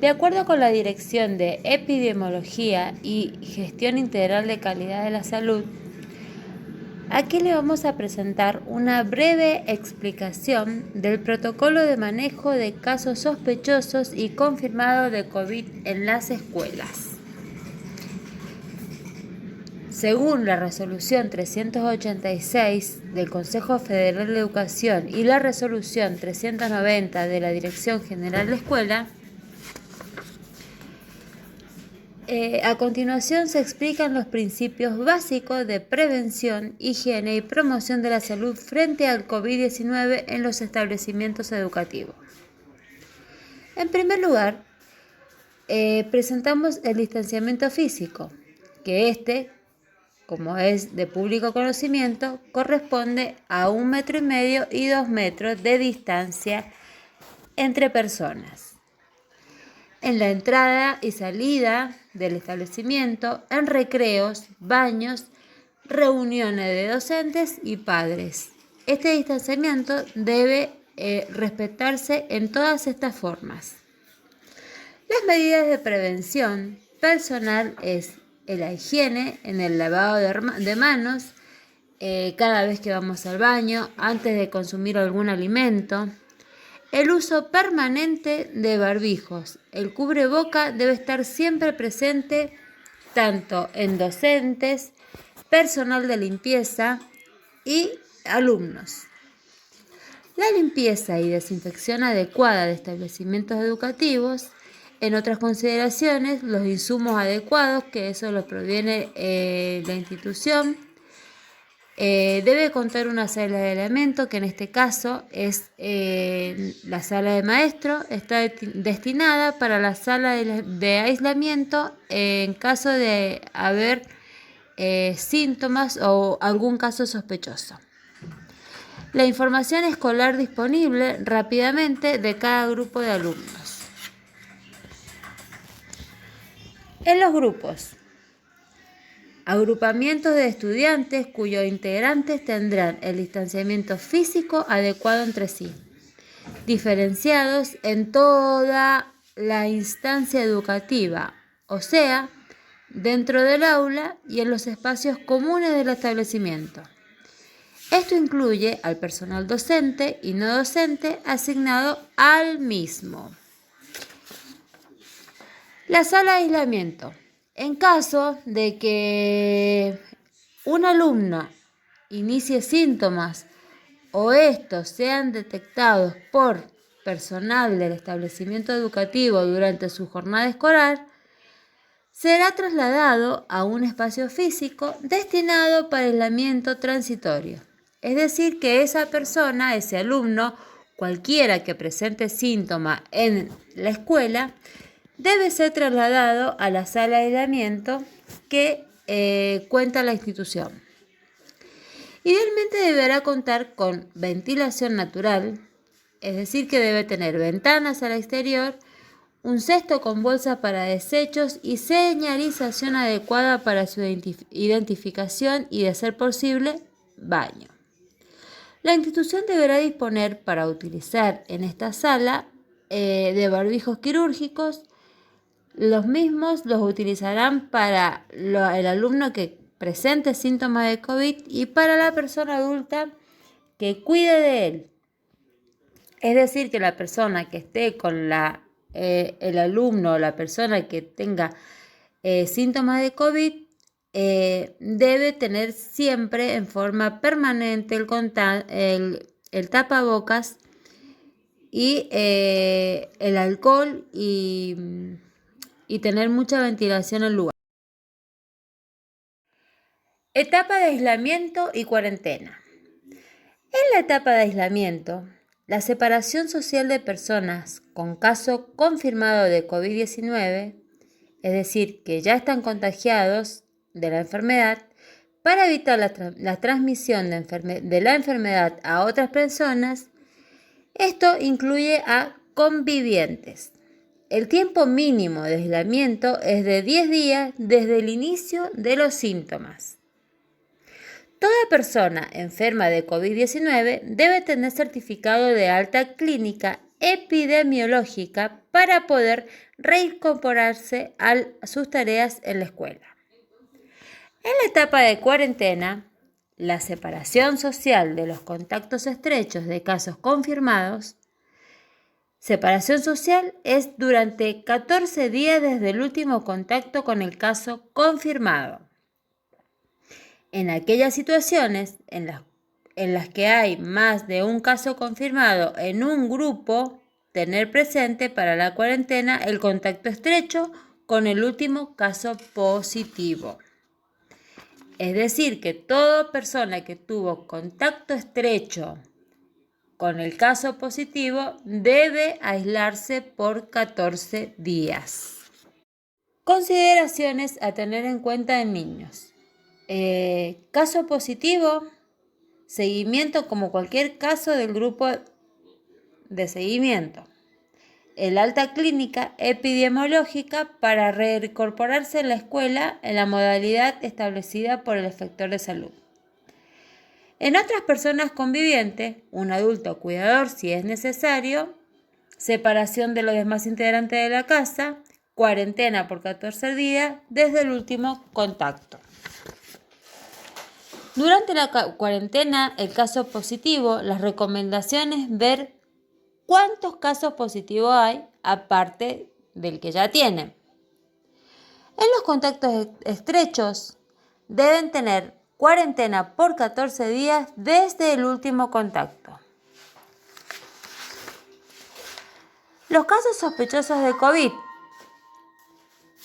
De acuerdo con la Dirección de Epidemiología y Gestión Integral de Calidad de la Salud, aquí le vamos a presentar una breve explicación del protocolo de manejo de casos sospechosos y confirmados de COVID en las escuelas. Según la Resolución 386 del Consejo Federal de Educación y la Resolución 390 de la Dirección General de Escuela, a continuación se explican los principios básicos de prevención, higiene y promoción de la salud frente al COVID-19 en los establecimientos educativos. En primer lugar, presentamos el distanciamiento físico, que como es de público conocimiento, corresponde a 1,5 metros y 2 metros de distancia entre personas. En la entrada y salida del establecimiento, en recreos, baños, reuniones de docentes y padres. Este distanciamiento debe respetarse en todas estas formas. Las medidas de prevención personal es la higiene en el lavado de manos, cada vez que vamos al baño, antes de consumir algún alimento. El uso permanente de barbijos. El cubreboca debe estar siempre presente tanto en docentes, personal de limpieza y alumnos. La limpieza y desinfección adecuada de establecimientos educativos. En otras consideraciones, los insumos adecuados, que eso lo proviene la institución. Debe contar una sala de aislamiento, que en este caso es la sala de maestro. Está destinada para la sala de aislamiento en caso de haber síntomas o algún caso sospechoso. La información escolar disponible rápidamente de cada grupo de alumnos. En los grupos. Agrupamientos de estudiantes cuyos integrantes tendrán el distanciamiento físico adecuado entre sí, diferenciados en toda la instancia educativa, o sea, dentro del aula y en los espacios comunes del establecimiento. Esto incluye al personal docente y no docente asignado al mismo. La sala de aislamiento. En caso de que un alumno inicie síntomas o estos sean detectados por personal del establecimiento educativo durante su jornada escolar, será trasladado a un espacio físico destinado para aislamiento transitorio. Es decir, que esa persona, ese alumno, cualquiera que presente síntomas en la escuela, debe ser trasladado a la sala de aislamiento que cuenta la institución. Idealmente deberá contar con ventilación natural, es decir, que debe tener ventanas al exterior, un cesto con bolsas para desechos y señalización adecuada para su identificación y, de ser posible, baño. La institución deberá disponer para utilizar en esta sala de barbijos quirúrgicos. Los mismos los utilizarán para el alumno que presente síntomas de COVID y para la persona adulta que cuide de él. Es decir, que la persona que esté con el alumno o la persona que tenga síntomas de COVID debe tener siempre en forma permanente el tapabocas y el alcohol y tener mucha ventilación en el lugar. Etapa de aislamiento y cuarentena. En la etapa de aislamiento, la separación social de personas con caso confirmado de COVID-19, es decir, que ya están contagiados de la enfermedad, para evitar la transmisión de la enfermedad a otras personas. Esto incluye a convivientes. El tiempo mínimo de aislamiento es de 10 días desde el inicio de los síntomas. Toda persona enferma de COVID-19 debe tener certificado de alta clínica epidemiológica para poder reincorporarse a sus tareas en la escuela. En la etapa de cuarentena, la separación social de los contactos estrechos de casos confirmados. Separación social es durante 14 días desde el último contacto con el caso confirmado. En aquellas situaciones en las que hay más de un caso confirmado en un grupo, tener presente para la cuarentena el contacto estrecho con el último caso positivo. Es decir, que toda persona que tuvo contacto estrecho con el caso positivo debe aislarse por 14 días. Consideraciones a tener en cuenta en niños. Caso positivo, seguimiento como cualquier caso del grupo de seguimiento. El alta clínica epidemiológica para reincorporarse en la escuela en la modalidad establecida por el inspector de salud. En otras personas convivientes, un adulto cuidador si es necesario, separación de los demás integrantes de la casa, cuarentena por 14 días desde el último contacto. Durante la cuarentena, el caso positivo, las recomendaciones ver cuántos casos positivos hay aparte del que ya tienen. En los contactos estrechos deben tener cuarentena por 14 días desde el último contacto. Los casos sospechosos de COVID.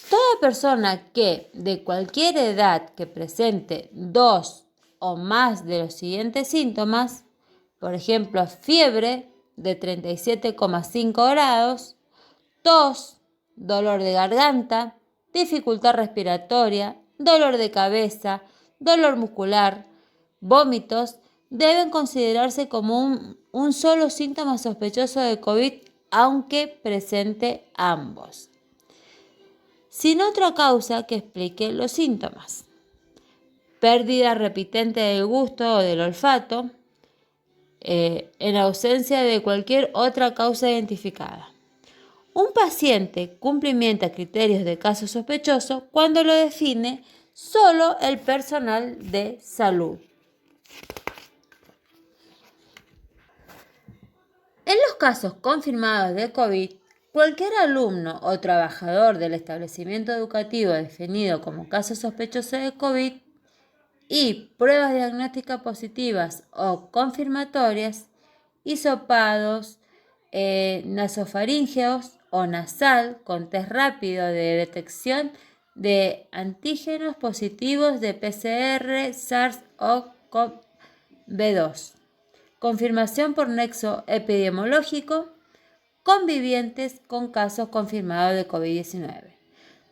Toda persona que de cualquier edad que presente 2 o más de los siguientes síntomas, por ejemplo, fiebre de 37,5 grados, tos, dolor de garganta, dificultad respiratoria, dolor de cabeza, dolor muscular, vómitos, deben considerarse como un solo síntoma sospechoso de COVID, aunque presente ambos, sin otra causa que explique los síntomas. Pérdida repitente del gusto o del olfato, en ausencia de cualquier otra causa identificada. Un paciente cumplimenta criterios de caso sospechoso cuando lo define solo el personal de salud. En los casos confirmados de COVID, cualquier alumno o trabajador del establecimiento educativo definido como caso sospechoso de COVID y pruebas diagnósticas positivas o confirmatorias, hisopados, nasofaríngeos o nasal con test rápido de detección de antígenos positivos de PCR SARS-CoV-2. Confirmación por nexo epidemiológico, convivientes con casos confirmados de COVID-19.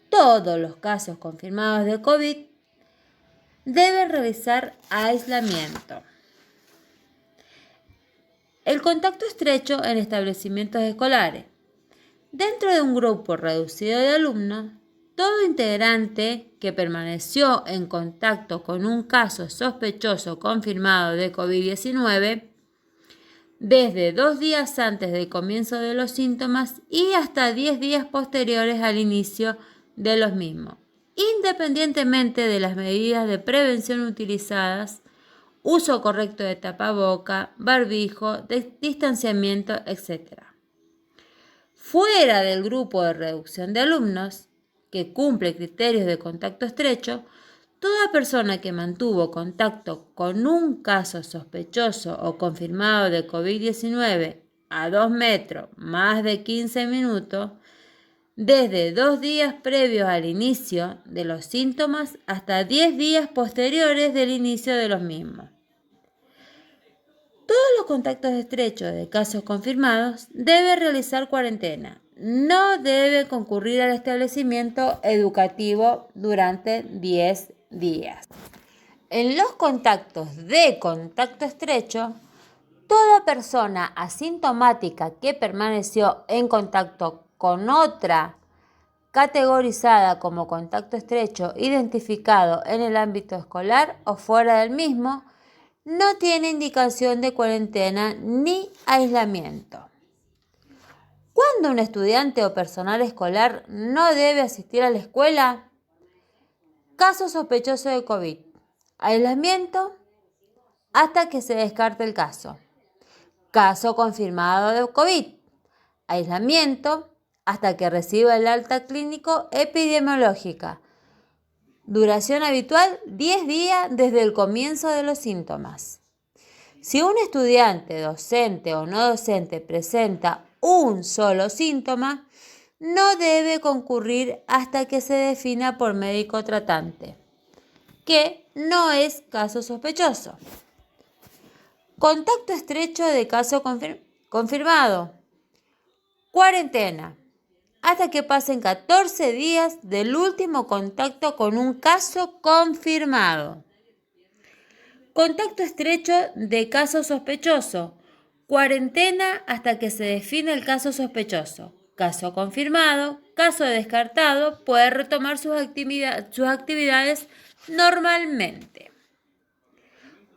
Todos los casos confirmados de COVID deben realizar aislamiento. El contacto estrecho en establecimientos escolares. Dentro de un grupo reducido de alumnos, todo integrante que permaneció en contacto con un caso sospechoso confirmado de COVID-19 desde 2 días antes del comienzo de los síntomas y hasta 10 días posteriores al inicio de los mismos, independientemente de las medidas de prevención utilizadas, uso correcto de tapaboca, barbijo, distanciamiento, etc. Fuera del grupo de reducción de alumnos, que cumple criterios de contacto estrecho, toda persona que mantuvo contacto con un caso sospechoso o confirmado de COVID-19 a 2 metros más de 15 minutos, desde 2 días previos al inicio de los síntomas hasta 10 días posteriores del inicio de los mismos. Todos los contactos estrechos de casos confirmados deben realizar cuarentena. No deben concurrir al establecimiento educativo durante 10 días. En los contactos de contacto estrecho, toda persona asintomática que permaneció en contacto con otra categorizada como contacto estrecho identificado en el ámbito escolar o fuera del mismo, no tiene indicación de cuarentena ni aislamiento. ¿Cuándo un estudiante o personal escolar no debe asistir a la escuela? Caso sospechoso de COVID. Aislamiento hasta que se descarte el caso. Caso confirmado de COVID. Aislamiento hasta que reciba el alta clínico epidemiológica. Duración habitual 10 días desde el comienzo de los síntomas. Si un estudiante, docente o no docente presenta un solo síntoma, no debe concurrir hasta que se defina por médico tratante, que no es caso sospechoso. Contacto estrecho de caso confirmado. Cuarentena. Hasta que pasen 14 días del último contacto con un caso confirmado. Contacto estrecho de caso sospechoso. Cuarentena hasta que se define el caso sospechoso. Caso confirmado, caso descartado, puede retomar sus actividades normalmente.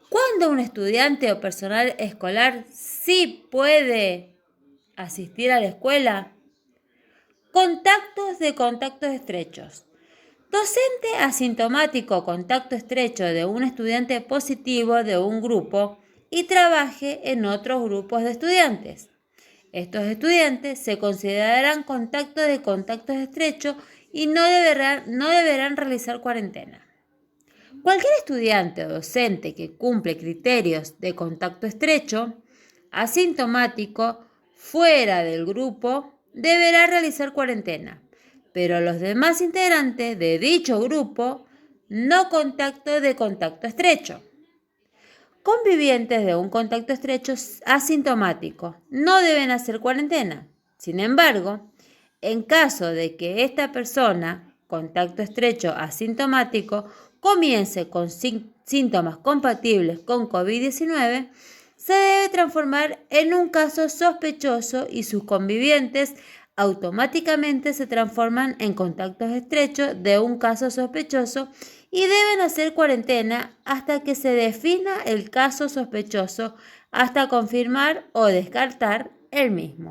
¿Cuándo un estudiante o personal escolar sí puede asistir a la escuela? Contactos estrechos. Docente asintomático contacto estrecho de un estudiante positivo de un grupo y trabaje en otros grupos de estudiantes. Estos estudiantes se considerarán contactos estrechos y no deberán realizar cuarentena. Cualquier estudiante o docente que cumple criterios de contacto estrecho, asintomático, fuera del grupo, deberá realizar cuarentena, pero los demás integrantes de dicho grupo, no contacto estrecho. Convivientes de un contacto estrecho asintomático no deben hacer cuarentena. Sin embargo, en caso de que esta persona, contacto estrecho asintomático, comience con síntomas compatibles con COVID-19, se debe transformar en un caso sospechoso y sus convivientes automáticamente se transforman en contactos estrechos de un caso sospechoso y deben hacer cuarentena hasta que se defina el caso sospechoso, hasta confirmar o descartar el mismo.